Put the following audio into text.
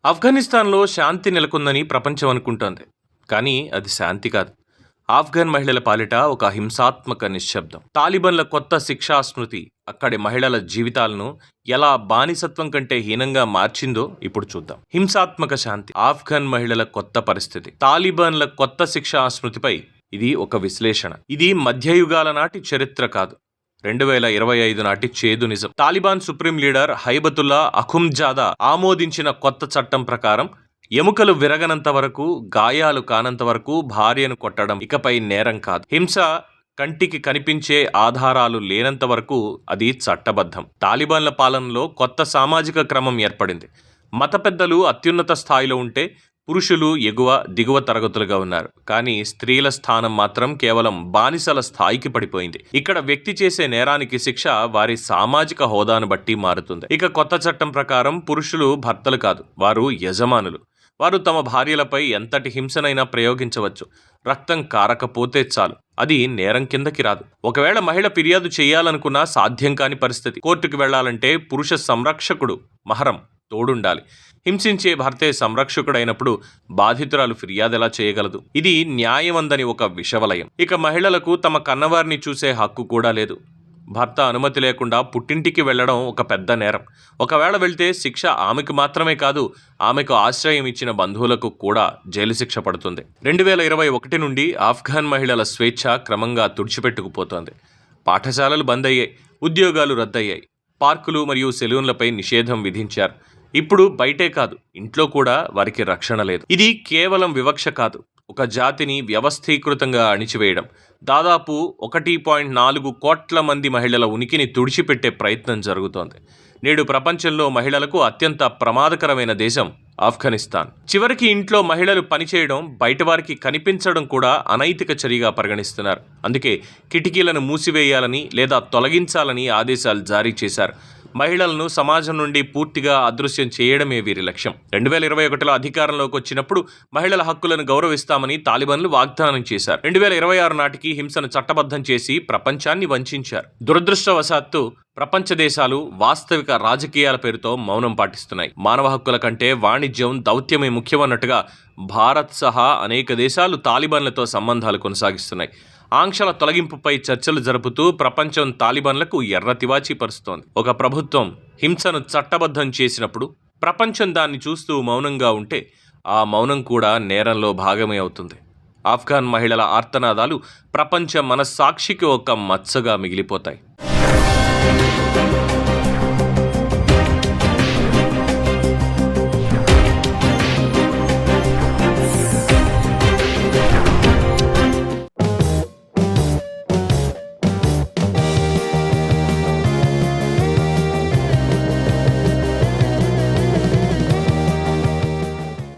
ఆఫ్ఘనిస్తాన్లో శాంతి నెలకొందని ప్రపంచం అనుకుంటోంది. కానీ అది శాంతి కాదు. ఆఫ్ఘన్ మహిళల పాలిట ఒక హింసాత్మక నిశ్శబ్దం. తాలిబన్ల కొత్త శిక్షా స్మృతి అక్కడి మహిళల జీవితాలను ఎలా బానిసత్వం కంటే హీనంగా మార్చిందో ఇప్పుడు చూద్దాం. హింసాత్మక శాంతి, ఆఫ్ఘన్ మహిళల కొత్త పరిస్థితి, తాలిబాన్ల కొత్త శిక్షా స్మృతిపై ఇది ఒక విశ్లేషణ. ఇది మధ్యయుగాల నాటి చరిత్ర కాదు, 2025 నాటి చేదు నిజం. Taliban supreme leader Hibatullah Akhundzada ఆమోదించిన కొత్త చట్టం ప్రకారం ఎముకలు విరగనంత వరకు, గాయాలు కానంత వరకు భార్యను కొట్టడం ఇకపై నేరం కాదు. హింస కంటికి కనిపించే ఆధారాలు లేనంత వరకు అది చట్టబద్ధం. తాలిబాన్ల పాలనలో కొత్త సామాజిక క్రమం ఏర్పడింది. మత పెద్దలు అత్యున్నత స్థాయిలో ఉంటే పురుషులు ఎగువ దిగువ తరగతులుగా ఉన్నారు. కానీ స్త్రీల స్థానం మాత్రం కేవలం బానిసల స్థాయికి పడిపోయింది. ఇక్కడ వ్యక్తి చేసే నేరానికి శిక్ష వారి సామాజిక హోదాను బట్టి మారుతుంది. ఇక కొత్త చట్టం ప్రకారం పురుషులు భర్తలు కాదు, వారు యజమానులు. వారు తమ భార్యలపై ఎంతటి హింసనైనా ప్రయోగించవచ్చు. రక్తం కారకపోతే చాలు, అది నేరం కిందకి రాదు. ఒకవేళ మహిళ ఫిర్యాదు చేయాలనుకున్నా సాధ్యం కాని పరిస్థితి. కోర్టుకు వెళ్లాలంటే పురుష సంరక్షకుడు మహరం తోడుండాలి. హింసించే భర్తే సంరక్షకుడైనప్పుడు బాధితురాలు ఫిర్యాదు ఎలా చేయగలదు? ఇది న్యాయమందని ఒక విషవలయం. ఇక మహిళలకు తమ కన్నవారిని చూసే హక్కు కూడా లేదు. భర్త అనుమతి లేకుండా పుట్టింటికి వెళ్లడం ఒక పెద్ద నేరం. ఒకవేళ వెళ్తే శిక్ష ఆమెకు మాత్రమే కాదు, ఆమెకు ఆశ్రయం ఇచ్చిన బంధువులకు కూడా జైలు శిక్ష పడుతుంది. 2021 నుండి ఆఫ్ఘన్ మహిళల స్వేచ్ఛ క్రమంగా తుడిచిపెట్టుకుపోతోంది. పాఠశాలలు బంద్ అయ్యాయి, ఉద్యోగాలు రద్దయ్యాయి, పార్కులు మరియు సెలూన్లపై నిషేధం విధించారు. ఇప్పుడు బయటే కాదు, ఇంట్లో కూడా వారికి రక్షణ లేదు. ఇది కేవలం వివక్ష కాదు, ఒక జాతిని వ్యవస్థీకృతంగా అణిచివేయడం. దాదాపు 1.4 కోట్ల మంది మహిళల ఉనికిని తుడిచిపెట్టే ప్రయత్నం జరుగుతోంది. నేడు ప్రపంచంలో మహిళలకు అత్యంత ప్రమాదకరమైన దేశం ఆఫ్ఘనిస్తాన్. చివరికి ఇంట్లో మహిళలు పనిచేయడం, బయటవారికి కనిపించడం కూడా అనైతిక చర్యగా పరిగణిస్తున్నారు. అందుకే కిటికీలను మూసివేయాలని లేదా తొలగించాలని ఆదేశాలు జారీ చేశారు. మహిళలను సమాజం నుండి పూర్తిగా అదృశ్యం చేయడమే వీరి లక్ష్యం. 2021లో అధికారంలోకి వచ్చినప్పుడు మహిళల హక్కులను గౌరవిస్తామని తాలిబాన్లు వాగ్దానం చేశారు. 2026 నాటికి హింసను చట్టబద్ధం చేసి ప్రపంచాన్ని వంచారు. దురదృష్టవశాత్తు ప్రపంచ దేశాలు వాస్తవిక రాజకీయాల పేరుతో మౌనం పాటిస్తున్నాయి. మానవ హక్కుల కంటే వాణిజ్యం, దౌత్యమే ముఖ్యమన్నట్టుగా భారత్ సహా అనేక దేశాలు తాలిబాన్లతో సంబంధాలు కొనసాగిస్తున్నాయి. ఆంక్షల తొలగింపుపై చర్చలు జరుపుతూ ప్రపంచం తాలిబాన్లకు ఎర్ర తివాచీ పరుస్తోంది. ఒక ప్రభుత్వం హింసను చట్టబద్ధం చేసినప్పుడు ప్రపంచం దాన్ని చూస్తూ మౌనంగా ఉంటే ఆ మౌనం కూడా నేరంలో భాగమే అవుతుంది. ఆఫ్ఘన్ మహిళల ఆర్తనాదాలు ప్రపంచ మనస్సాక్షికి ఒక మచ్చగా మిగిలిపోతాయి.